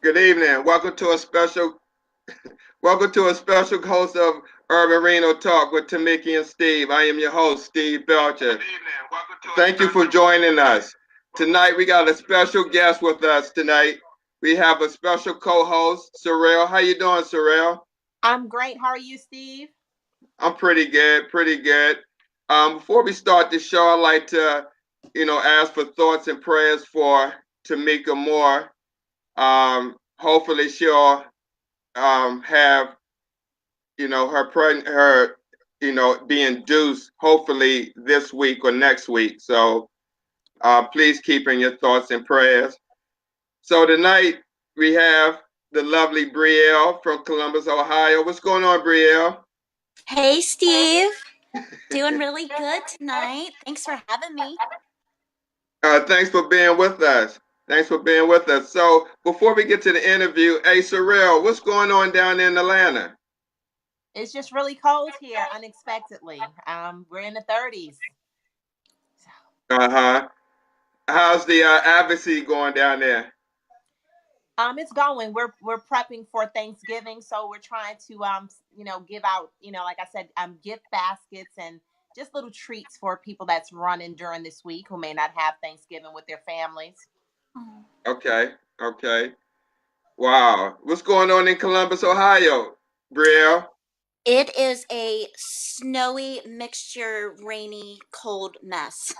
Good evening. Welcome to a special host of Urban Renal Talk with Tamika and Steve. I am your host, Steve Belcher. Good evening. Thank you for joining us. Tonight we got a special guest with us tonight. We have a special co-host, Sorrel. How you doing, Sorrel? I'm great. How are you, Steve? I'm pretty good, pretty good. Before we start the show, I'd like to, ask for thoughts and prayers for Tamika Moore. Hopefully she'll have her be induced hopefully this week or next week. So please keep in your thoughts and prayers. So tonight we have the lovely Brielle from Columbus, Ohio. What's going on, Brielle? Hey, Steve. Doing really good tonight. Thanks for having me. Thanks for being with us. Thanks for being with us. So before we get to the interview, hey, Sorrel, what's going on down in Atlanta? It's just really cold here unexpectedly. We're in the 30s. Uh-huh. How's the advocacy going down there? It's going. We're prepping for Thanksgiving, so we're trying to give out, like I said, gift baskets and just little treats for people that's running during this week who may not have Thanksgiving with their families. Okay, okay. Wow. What's going on in Columbus, Ohio, Brielle? It is a snowy mixture, rainy, cold mess.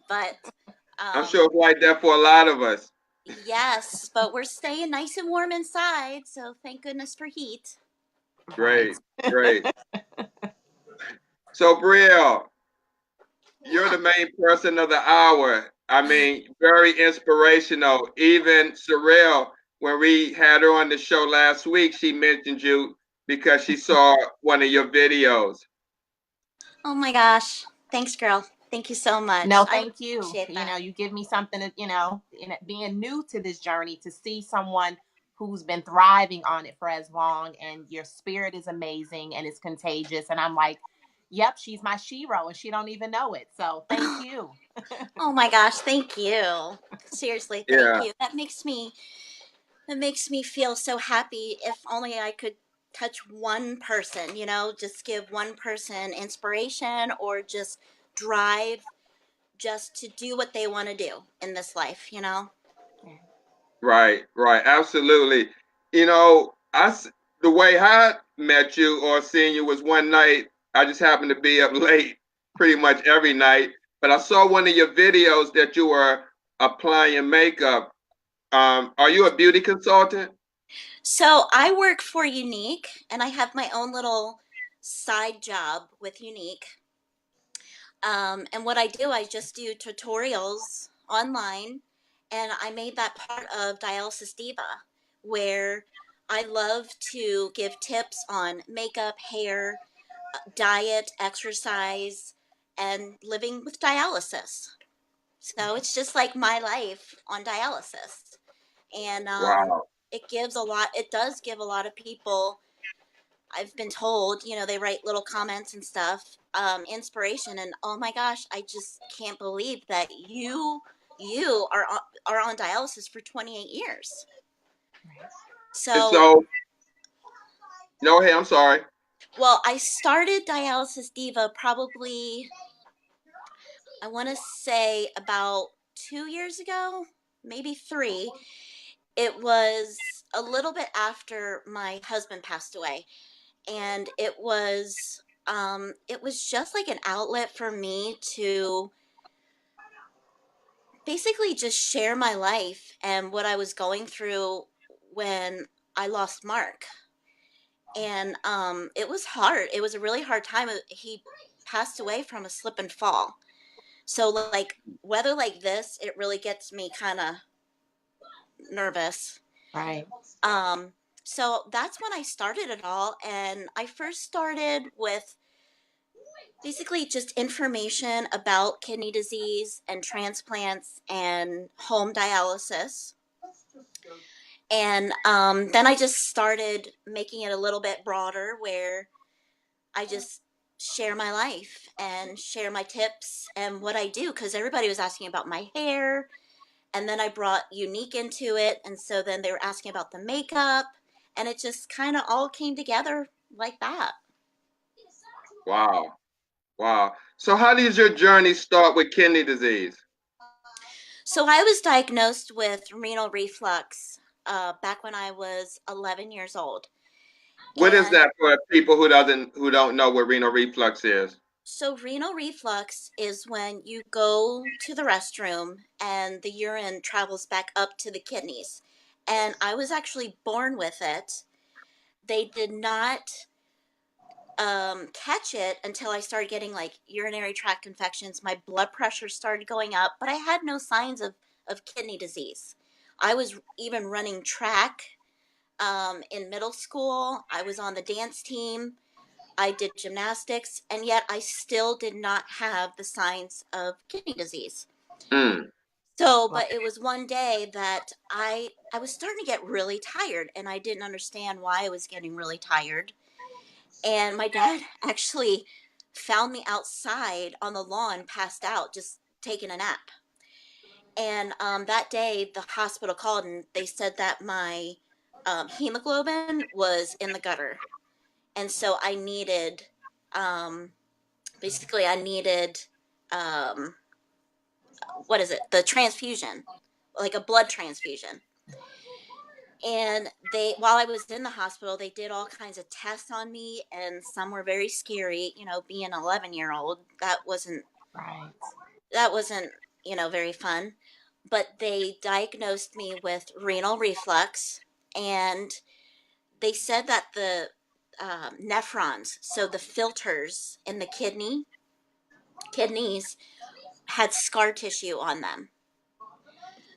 But I'm sure it's like that for a lot of us. yes, but we're staying nice and warm inside, so thank goodness for heat. Great, great. So, Brielle, you're the main person of the hour. I mean, very inspirational. Even Sorrel, when we had her on the show last week, she mentioned you because she saw one of your videos. Oh my gosh. Thanks, girl. Thank you so much. No, thank you. That. You give me something to, being new to this journey, to see someone who's been thriving on it for as long, and your spirit is amazing and it's contagious. And I'm like, yep, she's my shero and she don't even know it. So thank you. Oh my gosh, thank you. Seriously, thank you. That makes me feel so happy. If only I could touch one person, just give one person inspiration or just drive just to do what they want to do in this life. Right, right, absolutely. You know, the way I met you or seen you was one night. I just happened to be up late, pretty much every night. But I saw one of your videos that you were applying makeup. Are you a beauty consultant? So I work for Unique, and I have my own little side job with Unique. And what I do, I just do tutorials online, and I made that part of Dialysis Diva, where I love to give tips on makeup, hair, diet, exercise, and living with dialysis. So it's just like my life on dialysis. And Wow. it does give a lot of people, I've been told, they write little comments and stuff, inspiration. And oh my gosh, I just can't believe that you are on dialysis for 28 years. And So, so, no, hey, I'm sorry. well, I started Dialysis Diva probably, I want to say about 2 years ago, maybe 3. It was a little bit after my husband passed away, and it was just like an outlet for me to basically just share my life and what I was going through when I lost Mark. And it was hard. It was a really hard time. He passed away from a slip and fall. So like weather like this, it really gets me kind of nervous. Right. So that's when I started it all, and I first started with basically just information about kidney disease and transplants and home dialysis. And then I just started making it a little bit broader, where I just share my life and share my tips and what I do, because everybody was asking about my hair And then I brought Unique into it. And so then they were asking about the makeup. And it just kind of all came together like that. Wow. Wow. So how does your journey start with kidney disease? So I was diagnosed with renal reflux back when I was 11 years old. What is And that for people who don't know what renal reflux is? so renal reflux is when you go to the restroom and the urine travels back up to the kidneys. And I was actually born with it. They did not catch it until I started getting like urinary tract infections. My blood pressure started going up, but I had no signs of kidney disease. I was even running track in middle school. I was on the dance team. I did gymnastics, and yet I still did not have the signs of kidney disease. Mm. So, but it was one day that I was starting to get really tired, and I didn't understand why I was getting really tired. And my dad actually found me outside on the lawn, passed out, just taking a nap. And that day, the hospital called and they said that my hemoglobin was in the gutter. And so I needed, um, basically, I needed, um, what is it? The transfusion, like a blood transfusion. And while I was in the hospital, they did all kinds of tests on me, and some were very scary. You know, being an 11-year-old, Right. that wasn't, very fun. But they diagnosed me with renal reflux, and they said that the nephrons, so the filters in the kidneys, had scar tissue on them.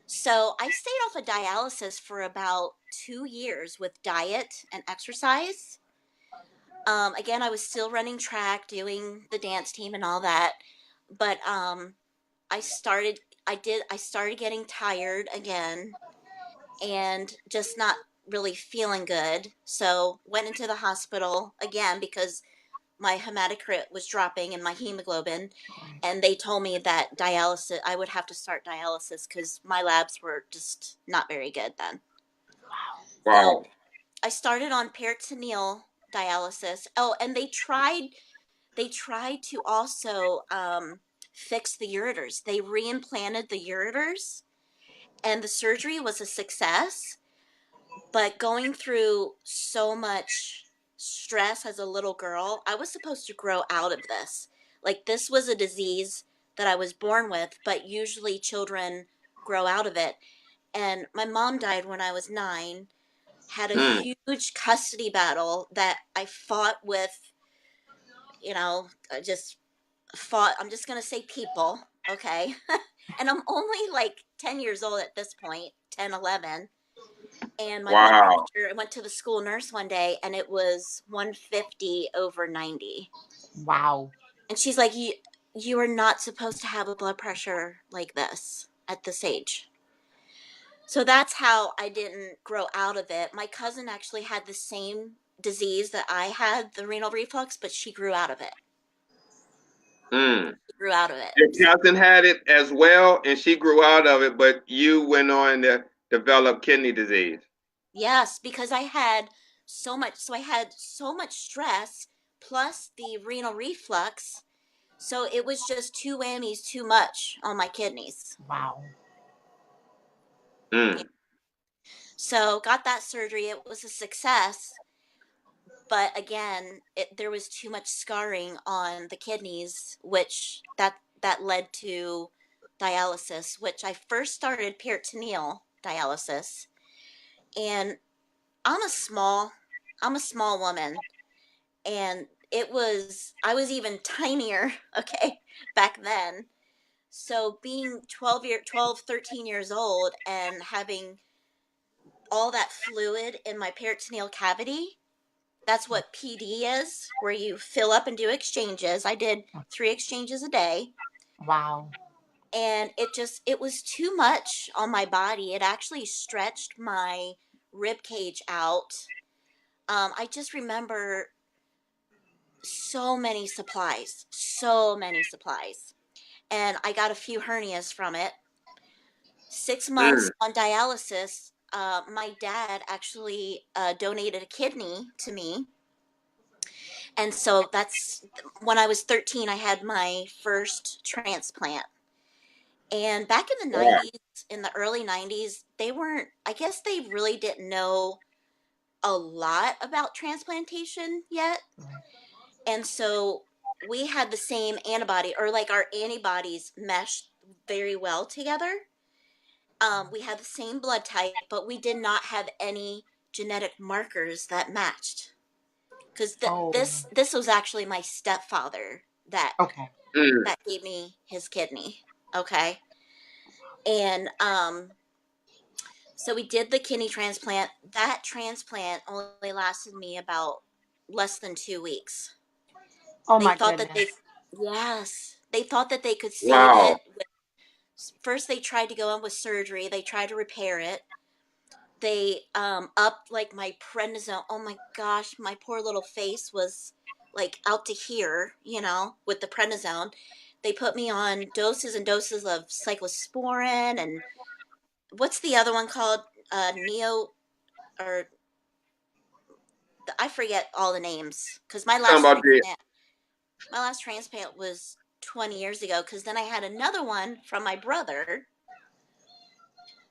So I stayed off of dialysis for about 2 years with diet and exercise. Again, I was still running track, doing the dance team and all that, but I started. I started getting tired again, and just not really feeling good. So went into the hospital again because my hematocrit was dropping and my hemoglobin, and they told me that dialysis, I would have to start dialysis because my labs were just not very good then. Wow. So I started on peritoneal dialysis. Oh, and they tried to also fix the ureters. They reimplanted the ureters, and the surgery was a success. But going through so much stress as a little girl, I was supposed to grow out of this. Like, this was a disease that I was born with, but usually children grow out of it. And my mom died when I was 9, had a Mm. huge custody battle that I fought with, I just fought, I'm just going to say people, okay? And I'm only like 10 years old at this point, 10, 11. And my blood Wow. pressure, I went to the school nurse one day and it was 150/90. Wow. And she's like, you are not supposed to have a blood pressure like this at this age. So that's how I didn't grow out of it. My cousin actually had the same disease that I had, the renal reflux, but she grew out of it. Mm. She grew out of it. Your So, cousin had it as well, and she grew out of it, but you went on to develop kidney disease. yes, because I had so much stress plus the renal reflux. So it was just two whammies too much on my kidneys. Wow. Yeah. Mm. So got that surgery. It was a success, but again, there was too much scarring on the kidneys, which that led to dialysis, which I first started peritoneal dialysis. And I'm a small I'm a small woman, and I was even tinier, okay, back then. So being 13 years old and having all that fluid in my peritoneal cavity, that's what PD is, where you fill up and do exchanges. I did 3 exchanges a day, Wow. and it was too much on my body. It actually stretched my rib cage out. I just remember so many supplies. And I got a few hernias from it. 6 months on dialysis, my dad actually donated a kidney to me. And so that's when I was 13, I had my first transplant. And back in the Wow. 90s, in the early 90s, they weren't, I guess they really didn't know a lot about transplantation yet. And so we had the same antibody, or like our antibodies meshed very well together. We had the same blood type, but we did not have any genetic markers that matched. Because this was actually my stepfather that Okay. Mm. that gave me his kidney. Okay, and so we did the kidney transplant. That transplant only lasted me about less than 2 weeks. Oh They my thought that goodness. they thought that they could save Wow. it. First, they tried to go in with surgery. They tried to repair it. They upped like my prednisone. Oh my gosh, my poor little face was like out to here, with the prednisone. They put me on doses and doses of cyclosporin and what's the other one called? Neo, or I forget all the names because Talking about the my last transplant was 20 years ago. Because then I had another one from my brother,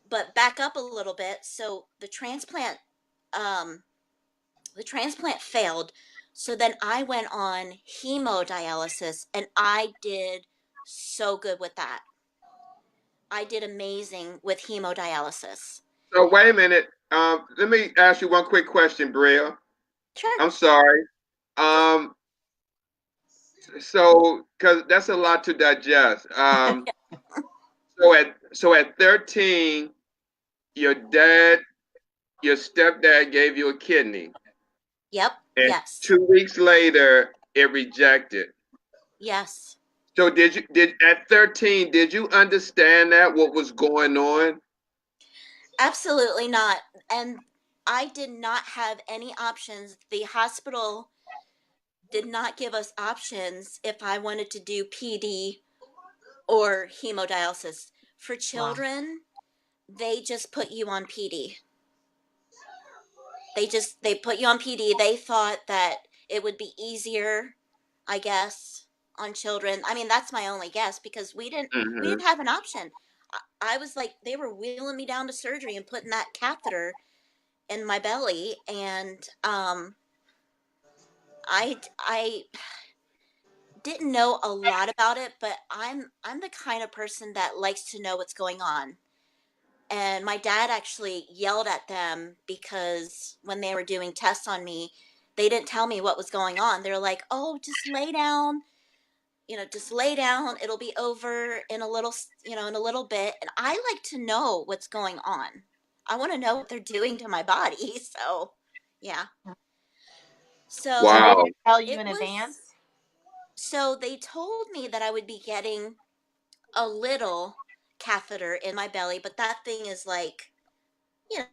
but back up a little bit. So um, the transplant failed. So then I went on hemodialysis, and I did so good with that. I did amazing with hemodialysis. So wait a minute. Let me ask you one quick question, Brielle. Sure. I'm sorry. Um, so because that's a lot to digest. So at 13, your dad, your stepdad gave you a kidney, Yep. and Yes. 2 weeks later it rejected. Yes. So did at 13 did you understand that what was going on? Absolutely not. And I did not have any options. The hospital did not give us options if I wanted to do PD or hemodialysis. For Wow. children, they just put you on PD. They put you on PD. They thought that it would be easier, I guess, on children. I mean, that's my only guess because we didn't Hmm. have an option. I was like, they were wheeling me down to surgery and putting that catheter in my belly, and I didn't know a lot about it, but I'm the kind of person that likes to know what's going on. And my dad actually yelled at them because when they were doing tests on me, they didn't tell me what was going on. They were like, "Oh, just lay down, just lay down. It'll be over in in a little bit." And I like to know what's going on. I want to know what they're doing to my body. So, yeah. So they So, Wow. didn't tell you it in was advance? so they told me that I would be getting a little catheter in my belly, but that thing is like, it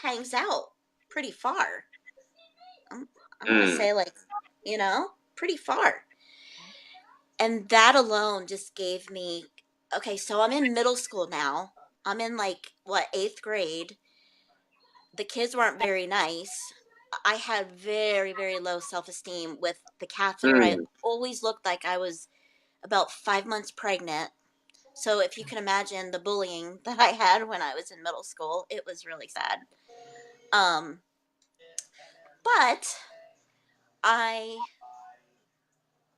hangs out pretty far. I'm going to Mm. say like, pretty far. And that alone just gave me, okay, so I'm in middle school now. I'm in like, what, eighth grade. The kids weren't very nice. I had very, very low self esteem with the catheter. I Mm. always looked like I was about 5 months pregnant. So if you can imagine the bullying that I had when I was in middle school, it was really sad. Um, but I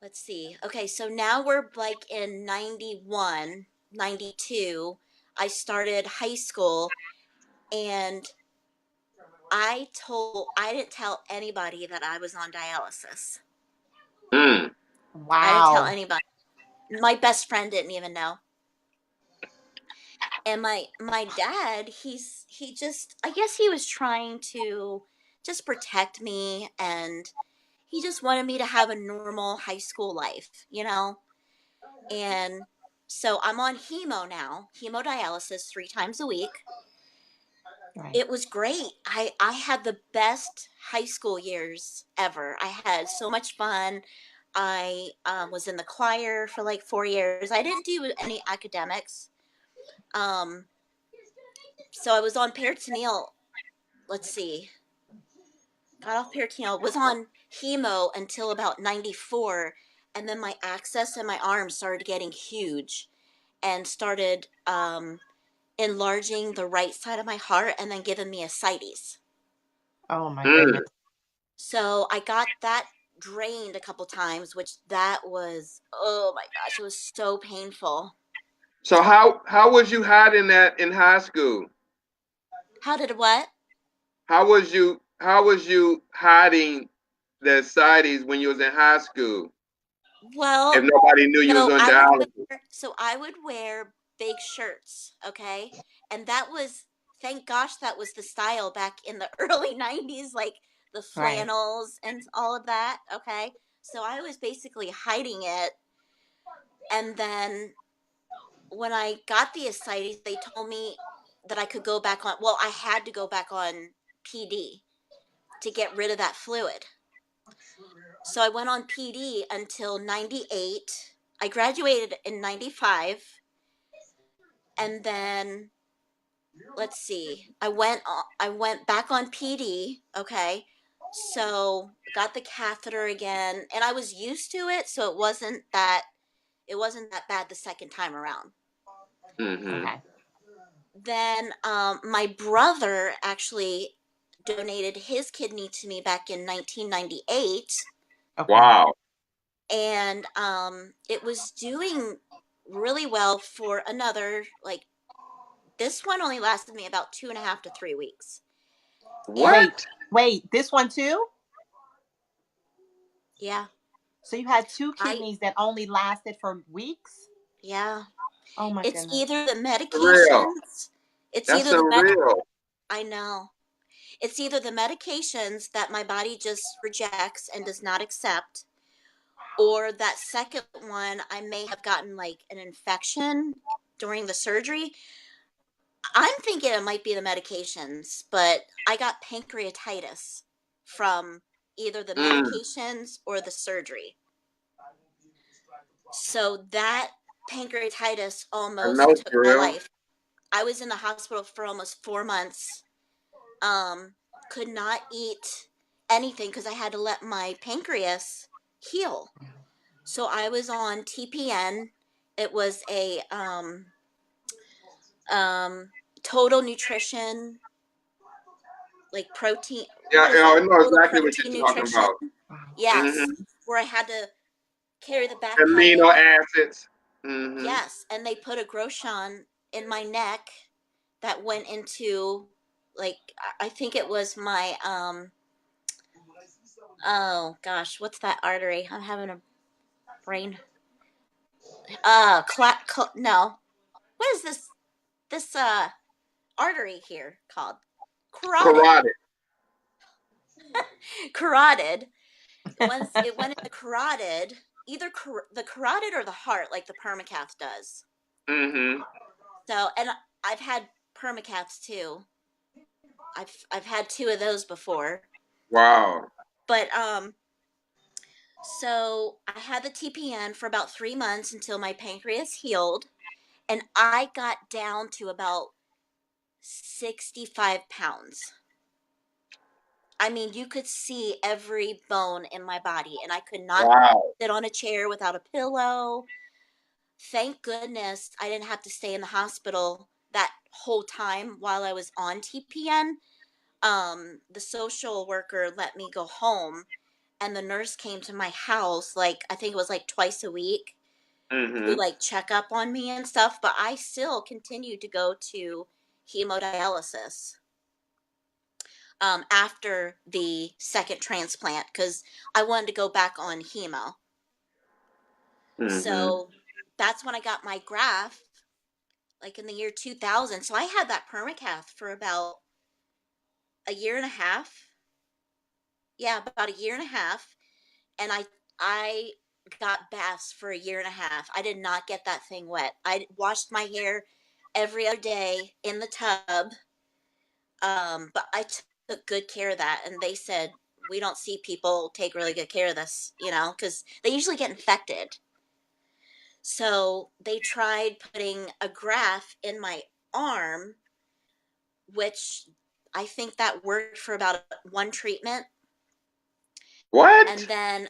let's see. Okay, so now we're like in 91, 92. I started high school, and I didn't tell anybody that I was on dialysis. Mm. I didn't tell Wow. anybody. My best friend didn't even know. And my dad, he just, I guess he was trying to just protect me, and he just wanted me to have a normal high school life. And so I'm on hemodialysis 3 times a week. Right. It was great. I had the best high school years ever. I had so much fun. I was in the choir for like 4 years. I didn't do any academics. Um, So I was on peritoneal. Let's see. Got off peritoneal. Was on hemo until about 94, and then my access in my arm started getting huge, and started enlarging the right side of my heart, and then giving me ascites. Oh my Mm. goodness. So I got that drained a couple times, which that was, oh my gosh, it was so painful. So how was you hiding that in high school? How did what? How was you hiding the ascites when you was in high school? If Well, nobody knew you was so on I would dialysis. wear big shirts, okay? And that was, thank gosh, that was the style back in the early 90s, like the Right. flannels and all of that, okay? So I was basically hiding it. And then when I got the ascites, they told me that I could go back on, well, I had to go back on PD to get rid of that fluid. So I went on PD until 98. I graduated in 95. And then let's see. I went back on PD, okay? So got the catheter again, and I was used to it, so it wasn't that bad the second time around. Mm-hmm. Okay. Then my brother actually donated his kidney to me back in 1998, Okay. Wow. and it was doing really well for another, like, this one only lasted me about 2.5 to 3 weeks. And What? Wait. This one too? yeah, So you had two I kidneys that only lasted for weeks? yeah, Oh my it's goodness. either the Surreal. medications, it's That's either the surreal. I know. It's either the medications that my body just rejects and does not accept, or that second one I may have gotten like an infection during the surgery. I'm thinking it might be the medications, but I got pancreatitis from either the Mm. medications or the surgery. So that pancreatitis I know, almost took my Brielle. life. I was in the hospital for almost 4 months. Um, could not eat anything because I had to let my pancreas heal. So I was on TPN. It was a um, total nutrition, like protein. Yeah, What is yeah, I that? know Total exactly what protein you're talking nutrition. about. Yes, Mm-hmm. where I had to carry the backpack. Amino acids. Mm-hmm. Yes, and they put a Groshon in my neck that went into, like, I think it was my oh gosh, what's that artery? I'm having a brain no. What is this artery here called? Carotid. Carotid. Carotid. Once it went in the carotid, either the carotid or the heart, like the permacath does. Mm-hmm. So, and I've had permacaths too. I've had two of those before. Wow. But so I had the TPN for about 3 months until my pancreas healed, and I got down to about 65 pounds. I mean, you could see every bone in my body, and I could not Wow. sit on a chair without a pillow. Thank goodness I didn't have to stay in the hospital that whole time while I was on TPN. The social worker let me go home, and the nurse came to my house, like, I think it was like twice a week, to Mm-hmm. like check up on me and stuff, but I still continued to go to hemodialysis after the second transplant because I wanted to go back on hemo. Mm-hmm. So that's when I got my graft, like in the year 2000. So I had that permacath for about a year and a half. Yeah, about a year and a half. And I got baths for a year and a half. I did not get that thing wet. I washed my hair every other day in the tub. But I took good care of that, and they said we don't see people take really good care of this, because they usually get infected. So they tried putting a graft in my arm, which I think that worked for about one treatment. And What? then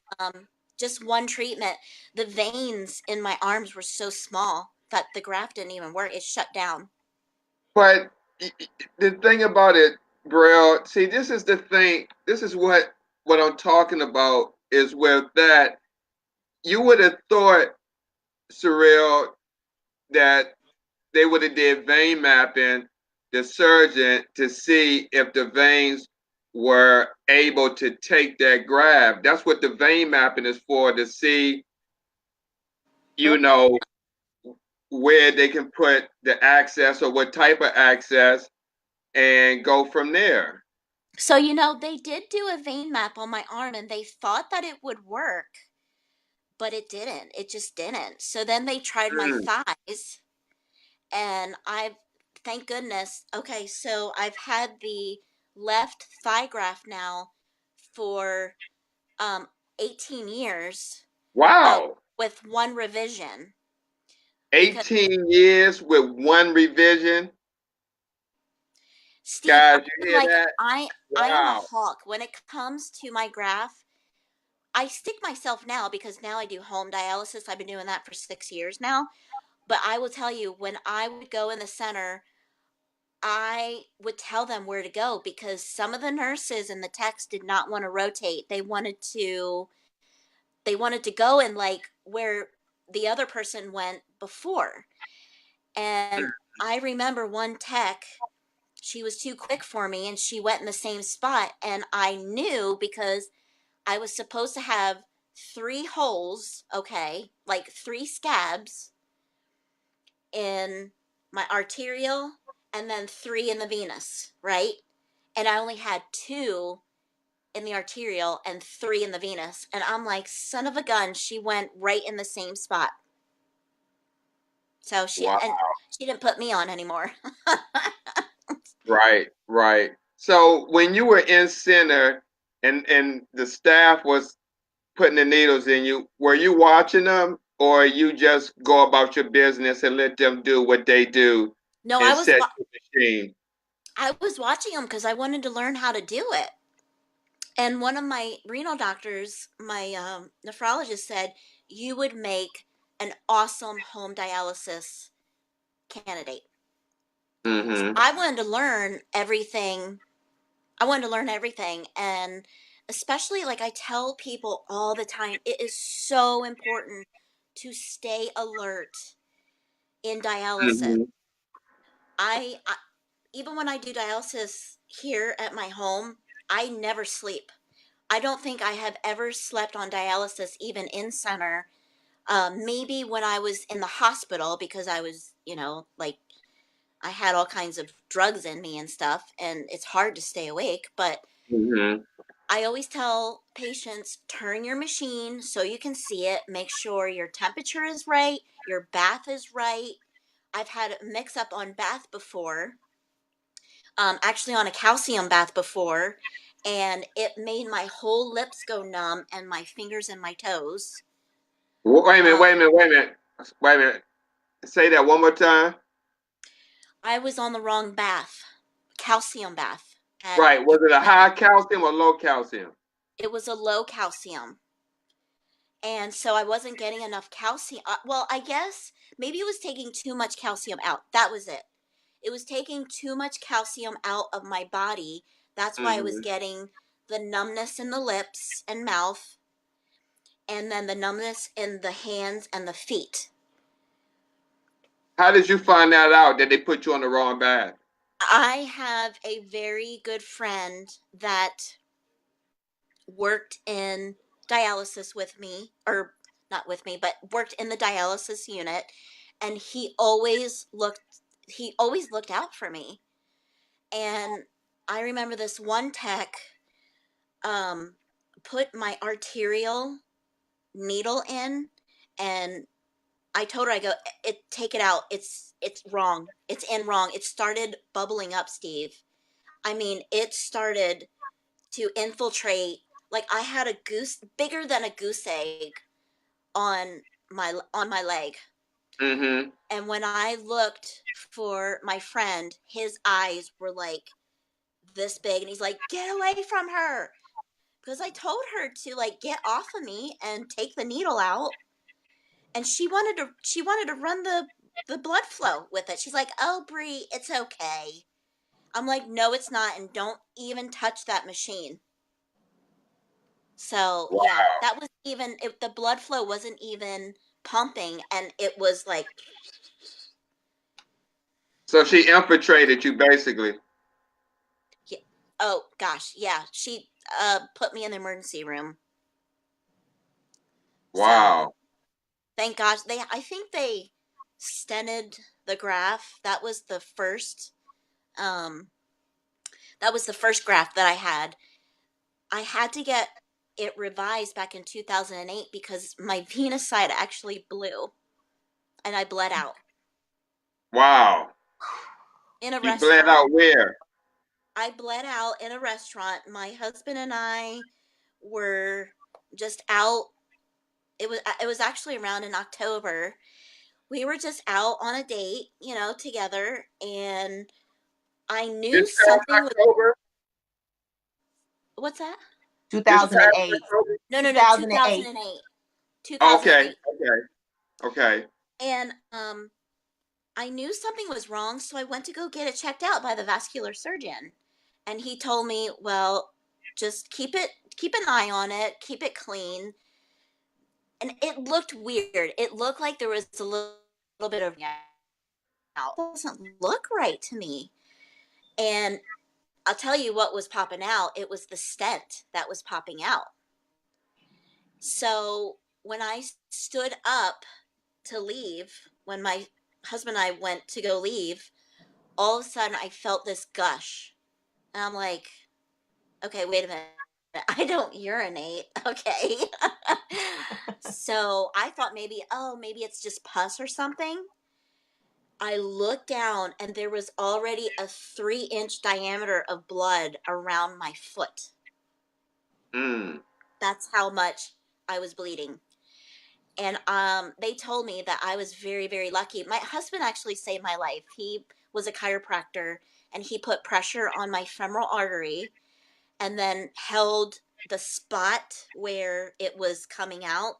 just one treatment, the veins in my arms were so small that the graft didn't even work. It shut down. But the thing about it, Brielle, see, this is the thing. This is what I'm talking about is with that. You would have thought, Cyril, that they would have did vein mapping, the surgeon, to see if the veins were able to take that graft. That's what the vein mapping is for, to see, you Nope. know, where they can put the access or what type of access and go from there. So, they did do a vein map on my arm and they thought that it would work, but it didn't. It just didn't. So then they tried my Mm. thighs and thank goodness. Okay, so I've had the left thigh graft now for um 18 years Wow. with one revision because 18 years with one revision. Steve, Guys, you I'm hear like that? I am a Wow. hawk when it comes to my graft. I stick myself now because now I do home dialysis. I've been doing that for 6 years now. But I will tell you, when I would go in the center, I would tell them where to go because some of the nurses and the techs did not want to rotate. They wanted to go in like where the other person went before. And I remember one tech, she was too quick for me and she went in the same spot and I knew because I was supposed to have 3 holes, okay, like 3 scabs in my arterial and then 3 in the venous, right? And I only had 2 in the arterial and 3 in the venous. And I'm like, son of a gun, she went right in the same spot. So Wow. she didn't put me on anymore. Right, right. So when you were in center and the staff was putting the needles in you, were you watching them or you just go about your business and let them do what they do No, and set the machine? I was watching them because I wanted to learn how to do it. And one of my renal doctors, my nephrologist, said you would make an awesome home dialysis candidate. So Mm-hmm. I wanted to learn everything. I wanted to learn everything. And especially, like I tell people all the time, it is so important to stay alert in dialysis. Mm-hmm. I even when I do dialysis here at my home, I never sleep. I don't think I have ever slept on dialysis, even in center. Maybe when I was in the hospital because I was, like I had all kinds of drugs in me and stuff, and it's hard to stay awake. But Mm-hmm. I always tell patients turn your machine so you can see it, make sure your temperature is right, your bath is right. I've had a mix up on bath before, actually on a calcium bath before, and it made my whole lips go numb and my fingers and my toes. Wait a minute, Um, wait a minute, wait a minute. Wait a minute. Say that one more time. I was on the wrong bath, calcium bath. Right. Was it a high calcium or low calcium? It was a low calcium. And so I wasn't getting enough calcium. Well, I guess maybe it was taking too much calcium out. That was it. It was taking too much calcium out of my body. That's why I was Mm-hmm. getting the numbness in the lips and mouth, and then the numbness in the hands and the feet. How did you find that out that they put you on the wrong bath? I have a very good friend that worked in dialysis with me, or not with me, but worked in the dialysis unit, and he always looked out for me. And I remember this one tech um put my arterial needle in, and I told her, I go, it take it out. It's wrong. It's in wrong. It started bubbling up, Steve. I mean, it started to infiltrate. Like I had a goose bigger than a goose egg on my leg. Mm-hmm. And when I looked for my friend, his eyes were like this big, and he's like, "Get away from her!" Because I told her to like get off of me and take the needle out, and she wanted to run the blood flow with it. She's like, "Oh, Bree, it's okay." I'm like, "No, it's not, and don't even touch that machine." So yeah, Wow. that was even the blood flow wasn't even pumping, and it was like, So she infiltrated you basically. yeah, oh gosh, yeah, she put me in the emergency room. So Wow. thank gosh I think they stented the graft. Um that was the first graft that I had. I had to get it revised back in 2008 because my venous side actually blew and I bled out Wow. in a You bled restaurant. out where? I bled out in a restaurant. My husband and I were just out. It was actually around in October. We were just out on a date, together, and I knew This past something was. October? What's that? This past 2008. October? No, no, no, 2008. 2008. Okay. 2008. Okay. Okay. And I knew something was wrong, so I went to go get it checked out by the vascular surgeon. And he told me, "Well, just keep an eye on it, keep it clean." And it looked weird. It looked like there was a little bit of out. It doesn't look right to me. And I'll tell you what was popping out. It was the stent that was popping out. So when I stood up to leave, when my husband and I went to go leave, all of a sudden I felt this gush. And I'm like, okay, wait a minute. I don't urinate. Okay. So I thought maybe it's just pus or something. I looked down and there was already a 3-inch diameter of blood around my foot. Mm. That's how much I was bleeding. And they told me that I was very, very lucky. My husband actually saved my life. He was a chiropractor, and he put pressure on my femoral artery and then held the spot where it was coming out.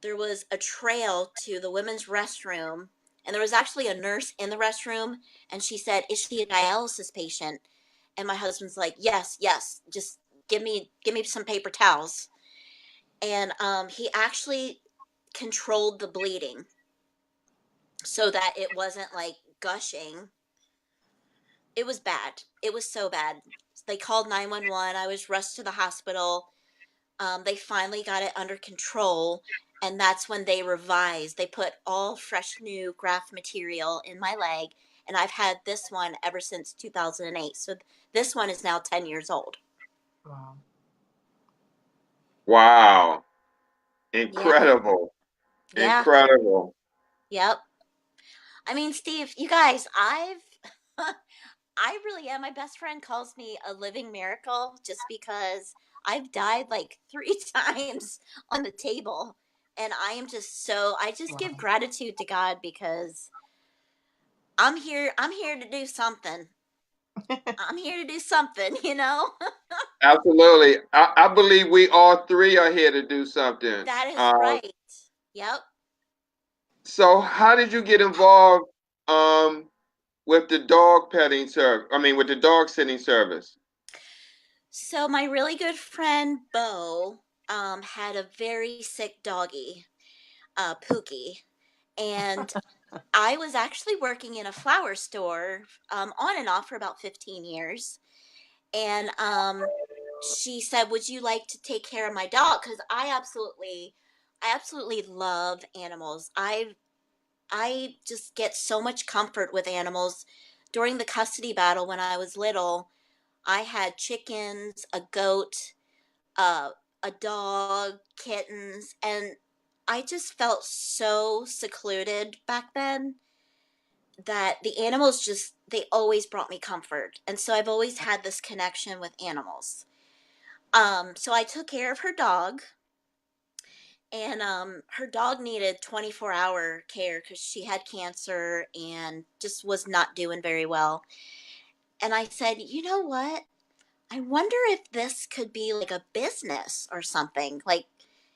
There was a trail to the women's restroom, and there was actually a nurse in the restroom, and she said, "Is she a dialysis patient?" And my husband's like, "Yes, yes, just give me some paper towels." And he actually controlled the bleeding so that it wasn't like gushing. It was bad. It was so bad. They called 911. I was rushed to the hospital. They finally got it under control, and that's when they revised. They put all fresh new graft material in my leg, and I've had this one ever since 2008. So this one is now 10 years old. Wow. Wow. Yeah. Incredible. Yeah. Incredible. Yep. I mean, Steve, you guys, I really am. My best friend calls me a living miracle just because I've died like 3 times on the table. And I just give Wow. gratitude to God because I'm here to do something. I'm here to do something, you know? Absolutely. I believe we all three are here to do something. That is right. Yep. So how did you get involved um, with the dog petting service? I mean, with the dog sitting service? So my really good friend Bo had a very sick doggy, Pookie, and I was actually working in a flower store on and off for about 15 years. And she said, "Would you like to take care of my dog?" Because I absolutely love animals. I just get so much comfort with animals. During the custody battle when I was little, I had chickens, a goat, uh, a dog, kittens, and I just felt so secluded back then that the animals they always brought me comfort. And so I've always had this connection with animals. So I took care of her dog, And her dog needed 24-hour care because she had cancer and just was not doing very well. And I said, you know what? I wonder if this could be like a business or something. Like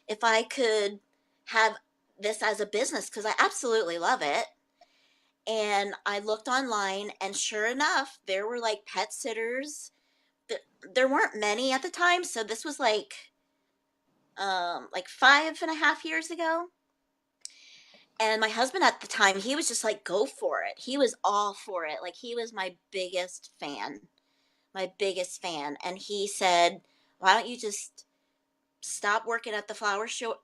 if I could have this as a business because I absolutely love it. And I looked online, and sure enough, there were like pet sitters. There weren't many at the time, so this was like 5.5 years ago. And my husband at the time, he was just like, go for it. He was all for it. Like, he was my biggest fan, my biggest fan. And he said, why don't you just stop working at the flower shop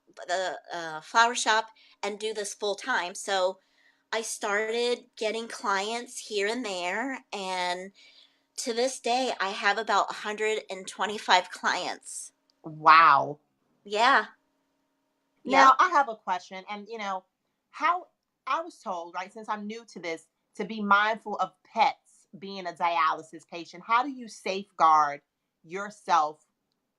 and do this full time? So I started getting clients here and there. And to this day, I have about 125 clients. Wow. Yeah. Now, Yep. I have a question. And, how I was told, right, since I'm new to this, to be mindful of pets being a dialysis patient. How do you safeguard yourself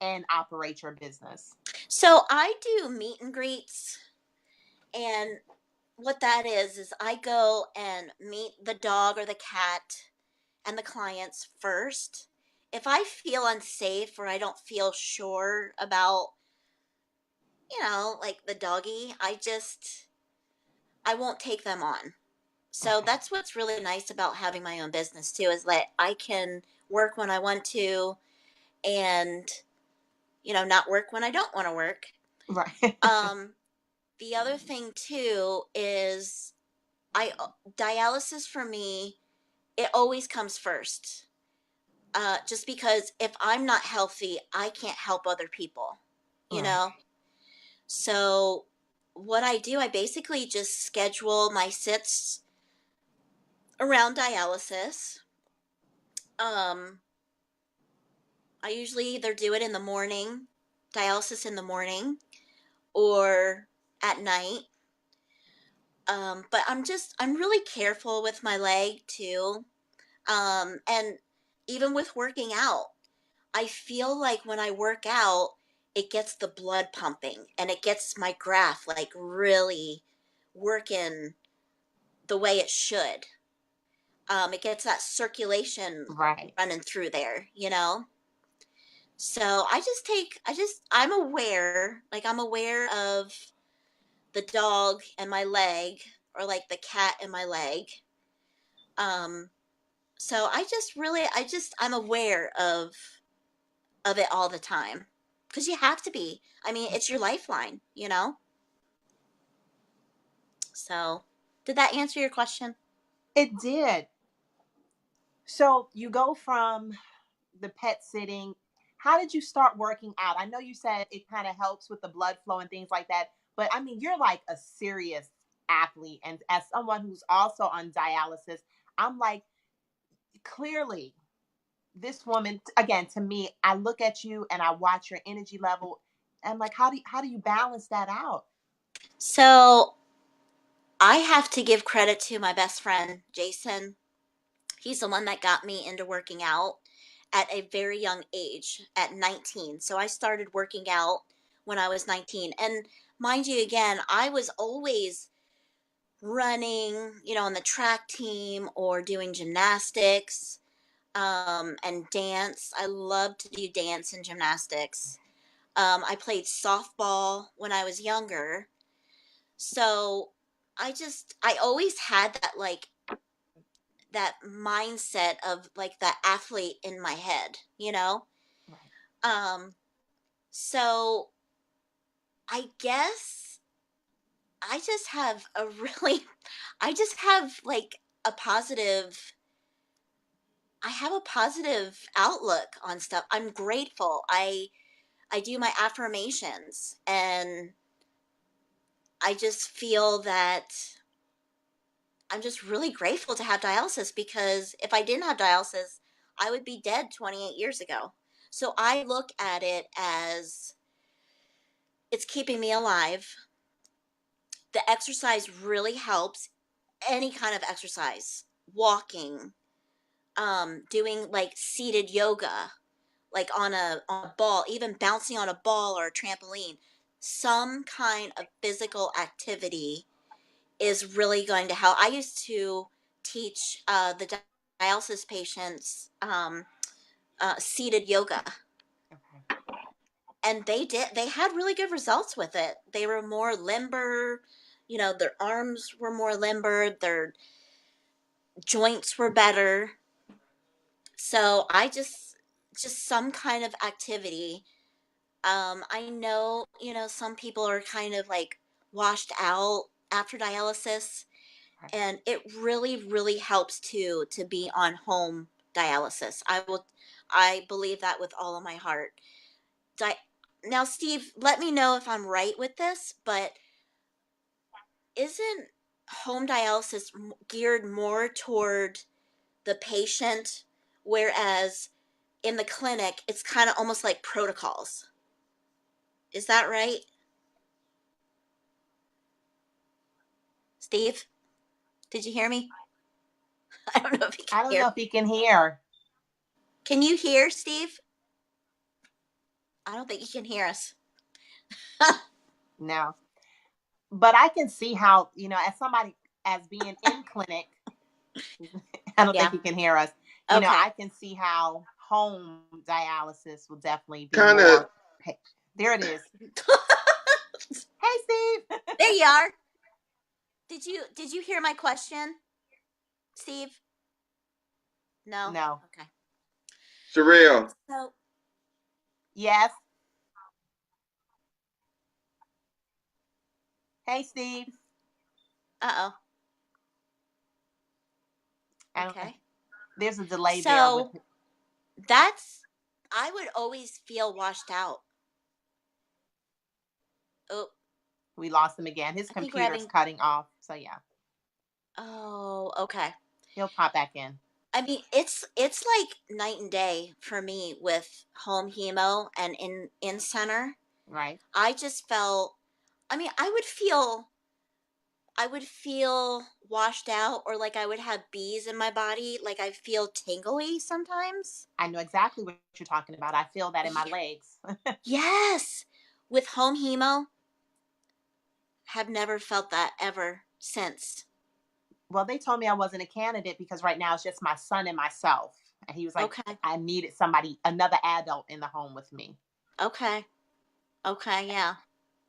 and operate your business? So I do meet and greets. And what that is I go and meet the dog or the cat and the clients first. If I feel unsafe or I don't feel sure about, like the doggy, I won't take them on. So Okay. that's what's really nice about having my own business too, is that I can work when I want to and, not work when I don't want to work. Right. Um, the other thing too is I dialysis for me, it always comes first. Just because if I'm not healthy, I can't help other people, you Right. know? So what I do, I basically just schedule my sits around dialysis. Um, I usually either do it in the morning, dialysis in the morning, or at night. But I'm really careful with my leg too. And even with working out, I feel like when I work out, it gets the blood pumping and it gets my graph like really working the way it should. It gets that circulation Right. running through there. So I'm aware of the dog and my leg, or like the cat and my leg. Um, so I'm aware of it all the time because you have to be. I mean, it's your lifeline. So, did that answer your question? It did. So you go from the pet sitting. How did you start working out? I know you said it kind of helps with the blood flow and things like that, but I mean, you're like a serious athlete. And as someone who's also on dialysis, I'm like, clearly, this woman, again, to me, I look at you and I watch your energy level. And like, how do you balance that out? So, I have to give credit to my best friend, Jason. He's the one that got me into working out at a very young age, at 19. So, I started working out when I was 19. And mind you, again, I was always running, on the track team or doing gymnastics and dance. I love to do dance and gymnastics. I played softball when I was younger. So I always had that mindset of like that athlete in my head. Right. Um, so I guess I just have a really, I just have like a positive, I have a positive outlook on stuff. I'm grateful. I do my affirmations, and I just feel that I'm just really grateful to have dialysis, because if I didn't have dialysis, I would be dead 28 years ago. So I look at it as it's keeping me alive. The exercise really helps, any kind of exercise, walking, doing like seated yoga, like on a ball, even bouncing on a ball or a trampoline. some kind of physical activity is really going to help. I used to teach the dialysis patients seated yoga, Okay. and they had really good results with it. They were more limber, their arms were more limber, their joints were better. So I just some kind of activity. I know, some people are kind of like washed out after dialysis, Right. and it really, really helps to be on home dialysis. I believe that with all of my heart. Di- Now, Steve, let me know if I'm right with this, but isn't home dialysis geared more toward the patient, whereas in the clinic, it's kind of almost like protocols? Is that right, Steve? Did you hear me? I don't know if you can I don't hear. know if you can hear. Can you hear, Steve? I don't think you can hear us. No. But I can see how, as somebody, as being in clinic, I don't think Yeah. you can hear us. Okay. I can see how home dialysis will definitely be Kind of. more. There it is. Hey, Steve. There you are. Did you hear my question, Steve? No. No. Okay. Surreal. So, Yes. Hey, Steve. uh-oh. I don't, Okay. there's a delay there with. So, that's I would always feel washed out. Oh, We lost him again. His I think we're computer's having. cutting off. So yeah, Oh, okay. he'll pop back in. I mean, it's like night and day for me with home hemo and in center. Right. I just felt. I mean, I would feel washed out, or like I would have bees in my body, like I feel tingly sometimes. I know exactly what you're talking about. I feel that in my Yeah. legs. Yes. With home hemo, have never felt that ever since. Well, they told me I wasn't a candidate because right now it's just my son and myself. And he was like, Okay. I needed somebody, another adult in the home with me. Okay. Okay, yeah.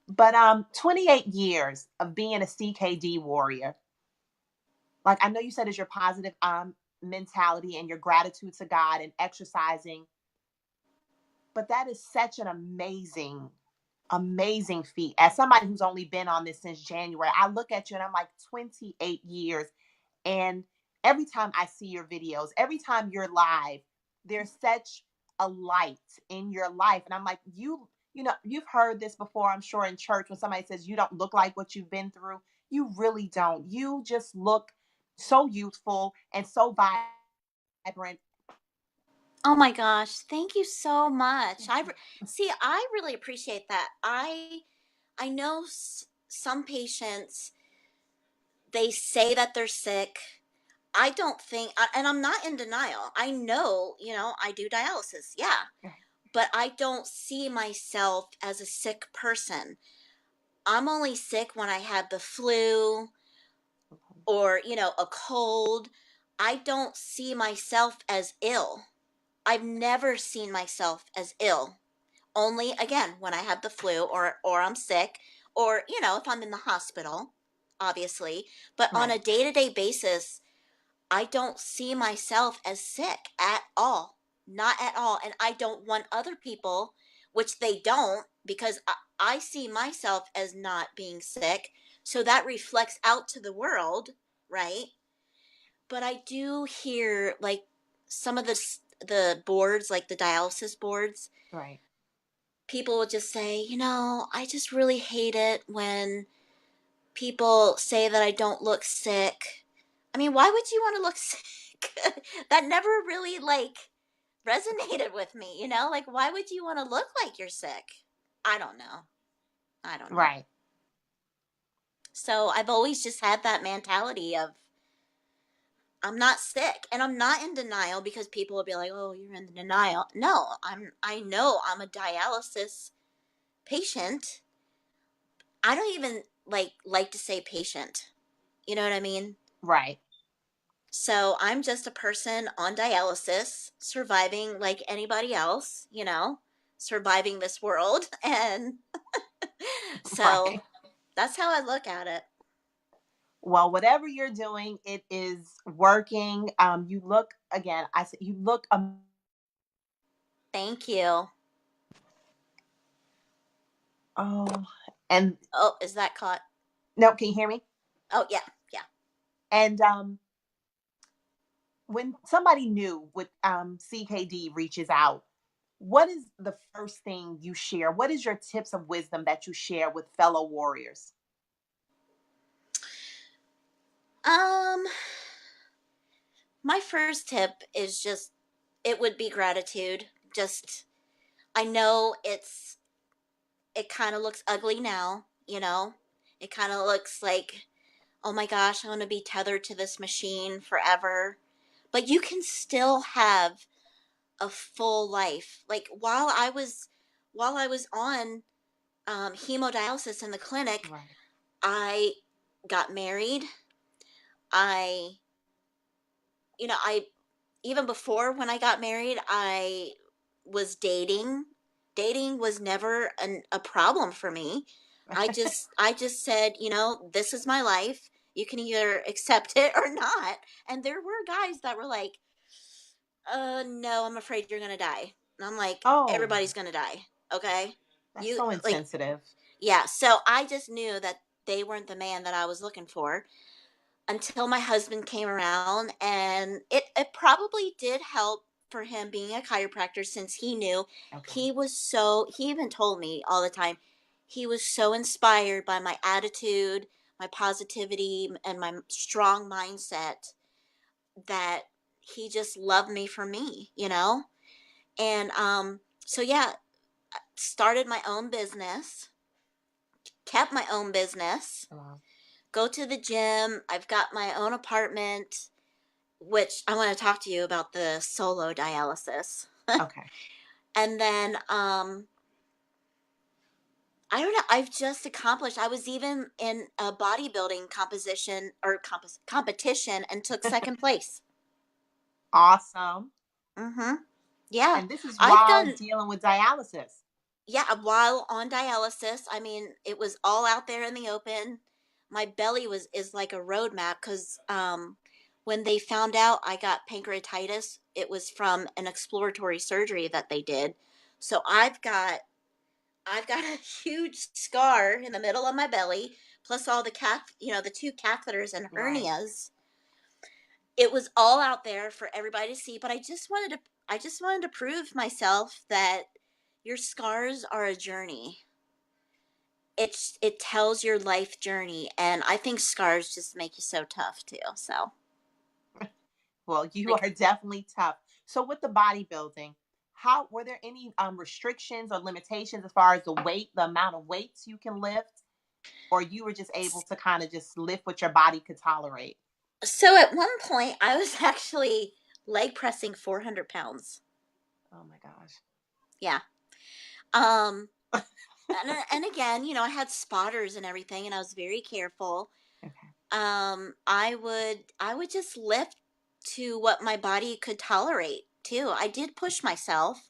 But 28 years of being a CKD warrior. Like I know you said is your positive mentality and your gratitude to God and exercising, but that is such an amazing feat. As somebody who's only been on this since January, I look at you and I'm like 28 years. And every time I see your videos, every time you're live, there's such a light in your life. And I'm like, you've heard this before, I'm sure, in church when somebody says you don't look like what you've been through. You really don't. You just look so youthful and so vibrant. Oh my gosh, thank you so much. See, I really appreciate that. I know some patients, they say that they're sick. I don't think, and I'm not in denial. I know, I do dialysis. Yeah. But I don't see myself as a sick person. I'm only sick when I have the flu or, a cold. I don't see myself as ill. I've never seen myself as ill. Only again when I have the flu or I'm sick, or if I'm in the hospital, obviously. But on Right. a day-to-day basis, I don't see myself as sick at all. Not at all. And I don't want other people, which they don't, because I see myself as not being sick. So that reflects out to the world, right? But I do hear like some of the boards, like the dialysis boards, Right. people will just say, I just really hate it when people say that I don't look sick. I mean, why would you want to look sick? That never really like resonated with me, Like, why would you want to look like you're sick? I don't know. I don't know. Right. So I've always just had that mentality of I'm not sick, and I'm not in denial, because people will be like, "Oh, you're in denial." No, I know I'm a dialysis patient. I don't even like to say patient. You know what I mean? Right. So I'm just a person on dialysis, surviving like anybody else, surviving this world. And so Right. that's how I look at it. Well, whatever you're doing, it is working. You look again. I said you look. Thank you. Oh, and Oh, is that caught? no, can you hear me? Oh, yeah. Yeah. And when somebody new with CKD reaches out, what is the first thing you share? What is your tips of wisdom that you share with fellow warriors? Um, my first tip is just, it would be gratitude. Just, I know it kind of looks ugly now, It kind of looks like, oh my gosh, I'm going to be tethered to this machine forever. But you can still have a full life. Like while I was on hemodialysis in the clinic, Right. I got married. I, I even before when I got married, I was dating. Dating was never a problem for me. I just said, this is my life. You can either accept it or not. And there were guys that were like, no, I'm afraid you're gonna die. And I'm like, Oh, everybody's gonna die. Okay. that's You so like, insensitive. yeah. So I just knew that they weren't the man that I was looking for until my husband came around, and it probably did help for him being a chiropractor, since he knew Okay. he even told me all the time, he was so inspired by my attitude, my positivity, and my strong mindset, that he just loved me for me. And so yeah, started my own business, kept my own business, Wow. go to the gym. I've got my own apartment, which I want to talk to you about the solo dialysis. Okay. And then I don't know, I've just accomplished, I was even in a bodybuilding composition or competition and took second place. Awesome. Mhm. Yeah. And this is I've while done dealing with dialysis. Yeah, while on dialysis. I mean, it was all out there in the open. My belly is like a roadmap, because when they found out I got pancreatitis, it was from an exploratory surgery that they did. So I've got a huge scar in the middle of my belly, plus all the two catheters and Right. hernias. It was all out there for everybody to see, but I just wanted to prove myself that your scars are a journey. It tells your life journey, and I think scars just make you so tough too. So, Well, you like, are definitely tough. So with the bodybuilding, how were there any restrictions or limitations as far as the weight, the amount of weights you can lift, or you were just able to kind of just lift what your body could tolerate? so at one point I was actually leg pressing 400 pounds. Oh my gosh. Yeah. Um and again, I had spotters and everything, and I was very careful. Okay. I would just lift to what my body could tolerate too. I did push myself,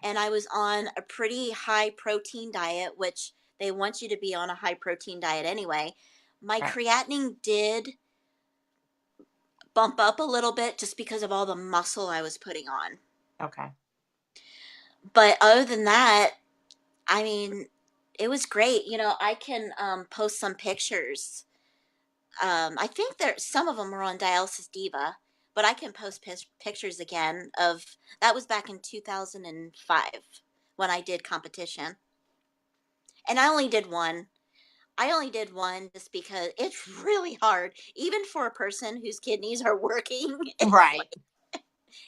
and I was on a pretty high protein diet, which they want you to be on a high protein diet anyway. My Right. creatinine did bump up a little bit just because of all the muscle I was putting on. Okay. But other than that, I mean, it was great. I can post some pictures. I think some of them are on Dialysis Diva, but I can post pictures again of that was back in 2005 when I did competition. And I only did one just because it's really hard, even for a person whose kidneys are working. Right.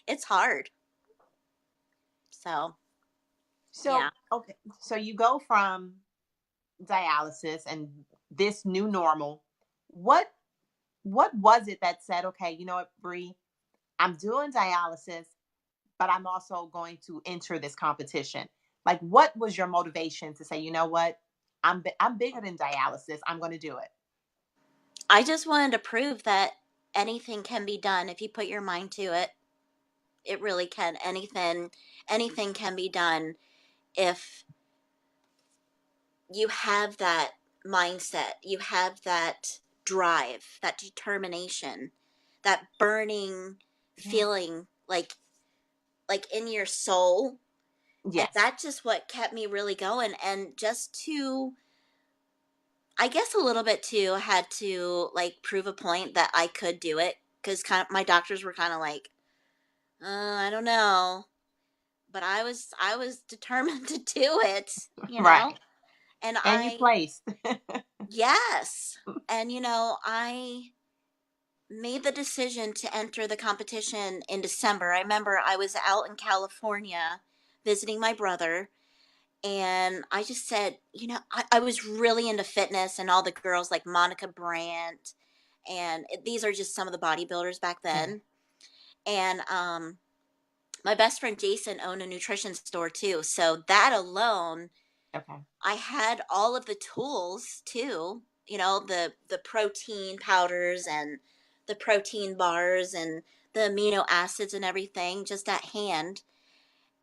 It's hard. So So yeah. okay. So you go from dialysis and this new normal. What what was it that said, okay, you know what, Bree, I'm doing dialysis, but I'm also going to enter this competition? Like, what was your motivation to say, you know what? I'm bigger than dialysis. I'm going to do it. I just wanted to prove that anything can be done if you put your mind to it. It really can. Anything can be done if you have that mindset, you have that drive, that determination, that burning feeling like in your soul. And Yes. that's just what kept me really going. And just to, I guess a little bit too, had to like prove a point that I could do it, because kind of my doctors were kind of like, I don't know, but I was determined to do it, you know. Right. And And you placed. yes, and I made the decision to enter the competition in December. I remember I was out in California visiting my brother, and I just said, I was really into fitness and all the girls like Monica Brandt, and these are just some of the bodybuilders back Okay. then. And my best friend Jason owned a nutrition store too. So that alone, Okay. I had all of the tools too, the protein powders and the protein bars and the amino acids and everything just at hand.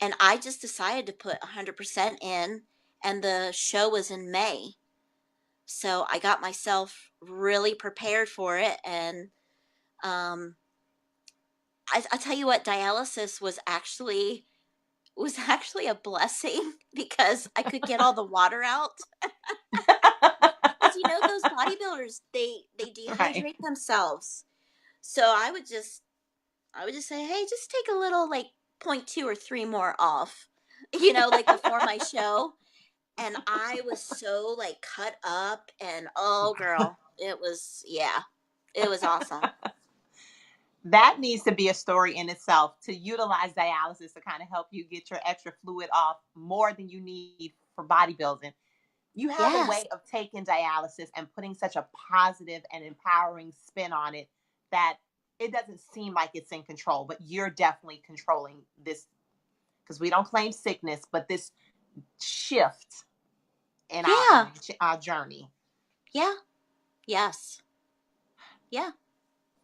And I just decided to put 100% in, and the show was in May. So I got myself really prepared for it. And um, I tell you what, dialysis was actually a blessing because I could get all the water out. Because those bodybuilders, they Right. dehydrate themselves. So I would just say, hey, just take a little like 0.2 or 3 more off, like before my show. And I was so like cut up, and oh girl, it was awesome. That needs to be a story in itself, to utilize dialysis to kind of help you get your extra fluid off more than you need for bodybuilding. You have a Yes. way of taking dialysis and putting such a positive and empowering spin on it that it doesn't seem like it's in control, but you're definitely controlling this, because we don't claim sickness, but this shift in Yeah. our journey. Yeah. Yes. Yeah.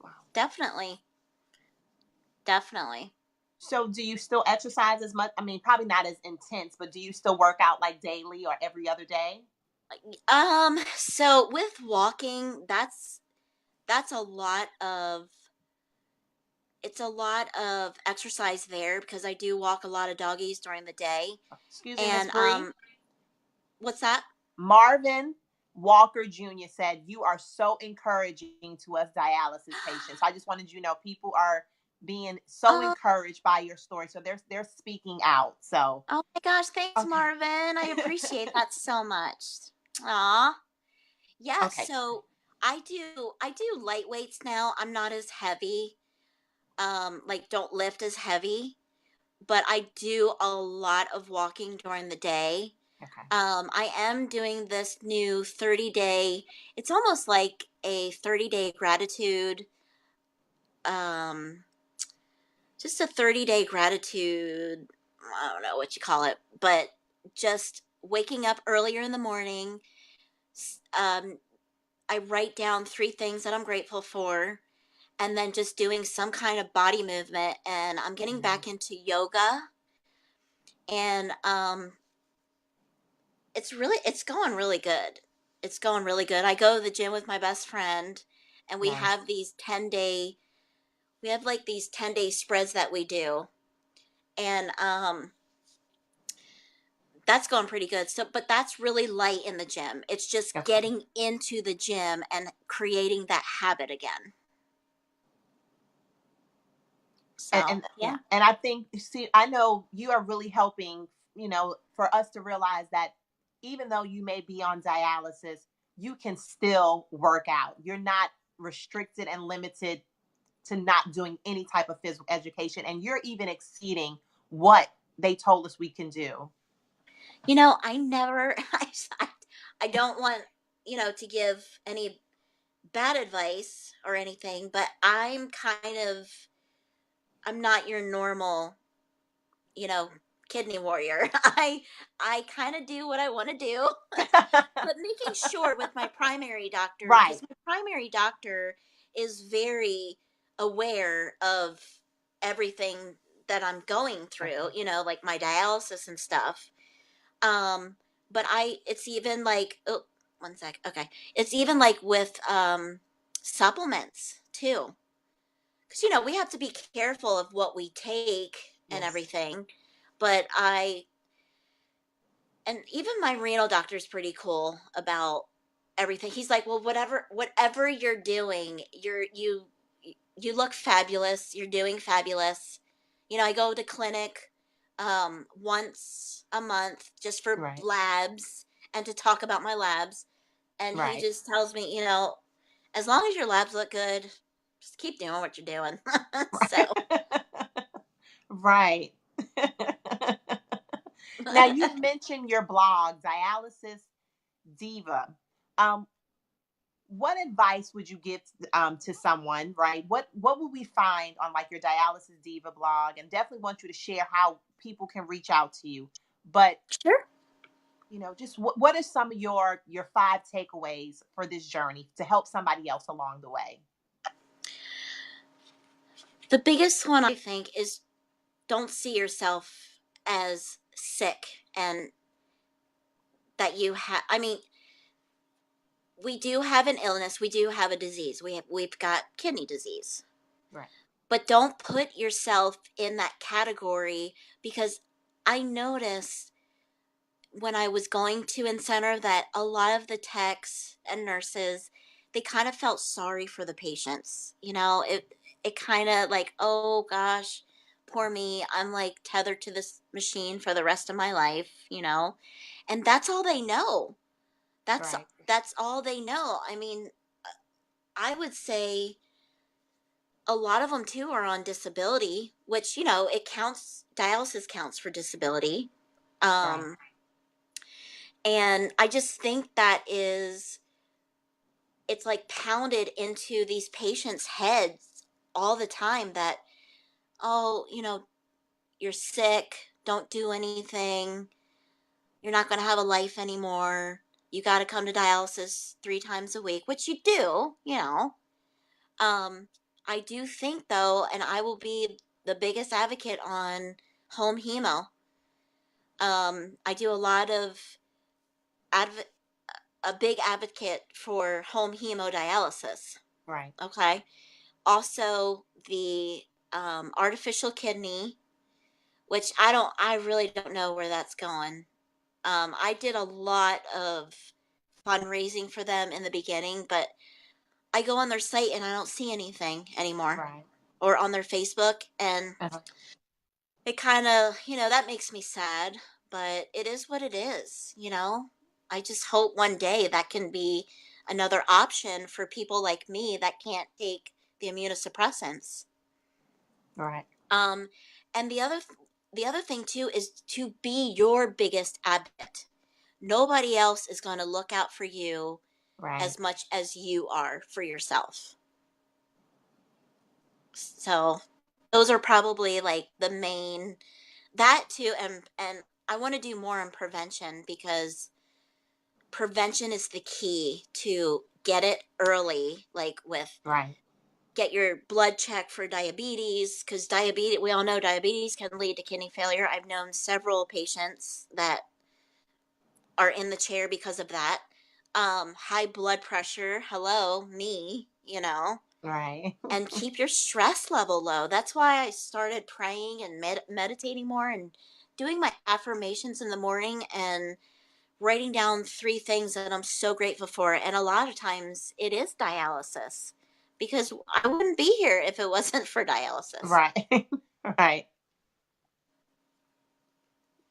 Wow. Definitely. Definitely. So do you still exercise as much? I mean, probably not as intense, but do you still work out like daily or every other day? So with walking, that's a lot of exercise there, because I do walk a lot of doggies during the day. Excuse me, Miss And Bree. what's that? Marvin Walker Jr. said, "You are so encouraging to us dialysis patients." I just wanted you to know people are being so Oh, encouraged by your story. So they're speaking out. So oh my gosh, thanks, okay. Marvin. I appreciate that so much. Aw. Yeah, Okay. so I do light weights now. I'm not as heavy. Like don't lift as heavy, but I do a lot of walking during the day. Okay. I am doing this new 30-day, it's almost like a 30-day gratitude, um, just a 30-day gratitude. I don't know what you call it, but just waking up earlier in the morning. Um, I write down 3 things that I'm grateful for, and then just doing some kind of body movement. And I'm getting Mhm. back into yoga, and it's going really good. It's going really good. I go to the gym with my best friend, and we Nice. have like these 10-day spreads that we do. And that's going pretty good. So but that's really light in the gym. It's just Okay. getting into the gym and creating that habit again. So, And yeah, yeah. and I think, see, I know you are really helping, for us to realize that even though you may be on dialysis, you can still work out. You're not restricted and limited to not doing any type of physical education, and you're even exceeding what they told us we can do. I never I don't want, to give any bad advice or anything, but I'm not your normal, you know, kidney warrior. I kind of do what I want to do, but making sure with my primary doctor, Right. because my primary doctor is very aware of everything that I'm going through, Okay. you know, like my dialysis and stuff. But it's even like, oh, one sec. Okay. It's even like with supplements too. Because, you know, we have to be careful of what we take and Yes. everything. But and even my renal doctor is pretty cool about everything. He's like, well, whatever you're doing, you look fabulous. You're doing fabulous. You know, I go to clinic once a month just for Right. labs and to talk about my labs. And he Right. just tells me, you know, as long as your labs look good, just keep doing what you're doing. So, Right. Now you've mentioned your blog, Dialysis Diva. Um, what advice would you give to someone, right? What would we find on like your Dialysis Diva blog? And definitely want you to share how people can reach out to you. But sure. you know, just what are some of your 5 takeaways for this journey to help somebody else along the way? The biggest one I think is don't see yourself as sick and that you have, I mean, we do have an illness, we do have a disease. We've got kidney disease. Right. But don't put yourself in that category because I noticed when I was going to in-center that a lot of the techs and nurses, they kind of felt sorry for the patients. You know, it kind of like, oh gosh, poor me. I'm like tethered to this machine for the rest of my life, you know. And that's all they know. That's Right. that's all they know. I mean, I would say a lot of them too are on disability, which, you know, it counts, dialysis counts for disability. Right. Um and I just think that it's like pounded into these patients' heads all the time that, oh, you know, you're sick, don't do anything, you're not going to have a life anymore, you got to come to dialysis 3 times a week, which you do, you know. um I do think though, and I will be the biggest advocate on home hemo. I do a lot of adv- a big advocate for home hemodialysis. Right. Okay. Also, the artificial kidney, which I really don't know where that's going. I did a lot of fundraising for them in the beginning, but I go on their site and I don't see anything anymore, Right. or on their Facebook, and Uh-huh. it kind of, you know, that makes me sad, but it is what it is, you know. I just hope one day that can be another option for people like me that can't take the immunosuppressants. Right. Um, and the other thing too is to be your biggest advocate. Nobody else is going to look out for you Right. as much as you are for yourself. So those are probably like the main, that too, and I want to do more on prevention because prevention is the key to get it early, like with Right. get your blood checked for diabetes, because diabetes, we all know diabetes can lead to kidney failure. I've known several patients that are in the chair because of that. High blood pressure, hello me, you know. Right. And keep your stress level low. That's why I started praying and meditating more and doing my affirmations in the morning and writing down 3 things that I'm so grateful for. And a lot of times it is dialysis because I wouldn't be here if it wasn't for dialysis. Right. Right.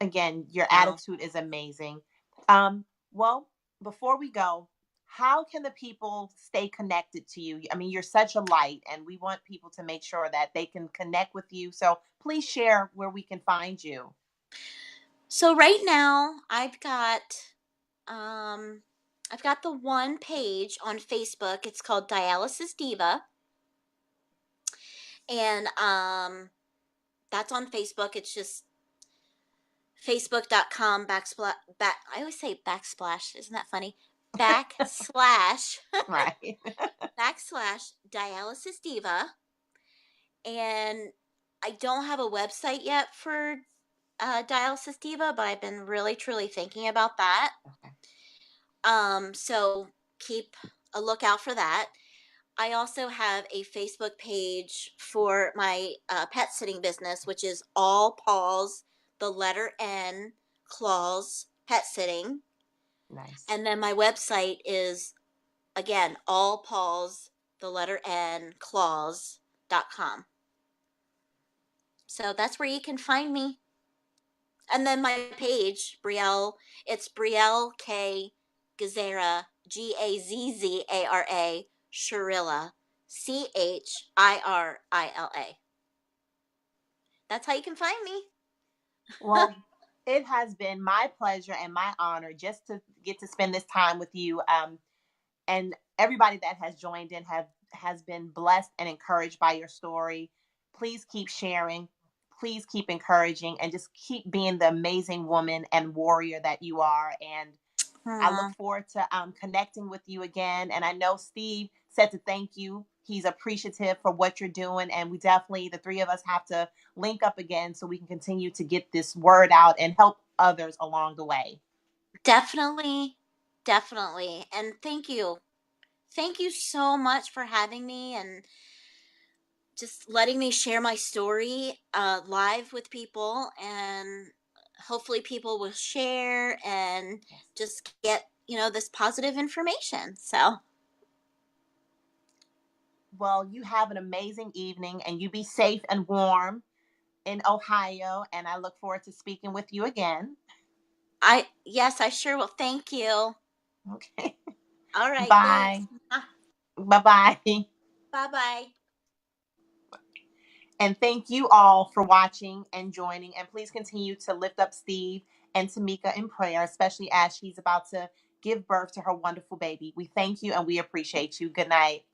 Again, your So, attitude is amazing. Well, before we go, how can the people stay connected to you? I mean, you're such a light, and we want people to make sure that they can connect with you. So please share where we can find you. so right now um I've got the one page on Facebook. It's called Dialysis Diva. And that's on Facebook. It's just Facebook.com I always say backsplash. Isn't that funny? Backslash Right. backslash dialysis diva. And I don't have a website yet for dialysis diva, but I've been really truly thinking about that. Okay. So keep a lookout for that. I also have a Facebook page for my pet sitting business, which is All Paws, the letter N, Claws Pet Sitting. Nice. And then my website is, again, All Paws, the letter N, Claws.com. So that's where you can find me. And then my page, Brielle, it's Brielle K. Gazzara, Gazzara, Chirila, Chirila. That's how you can find me. Well, it has been my pleasure and my honor just to get to spend this time with you. And everybody that has joined in has been blessed and encouraged by your story. Please keep sharing. Please keep encouraging and just keep being the amazing woman and warrior that you are. And I look forward to connecting with you again. And I know Steve said to thank you. He's appreciative for what you're doing. And we definitely, the three of us, have to link up again so we can continue to get this word out and help others along the way. Definitely. Definitely. And thank you. Thank you so much for having me and just letting me share my story live with people. And hopefully people will share and just get, this positive information. So. Well, you have an amazing evening and you be safe and warm in Ohio. And I look forward to speaking with you again. Yes, I sure will. Thank you. Okay. All right. Bye. Thanks. Bye-bye. Bye-bye. And thank you all for watching and joining. And please continue to lift up Steve and Tamika in prayer, especially as she's about to give birth to her wonderful baby. We thank you and we appreciate you. Good night.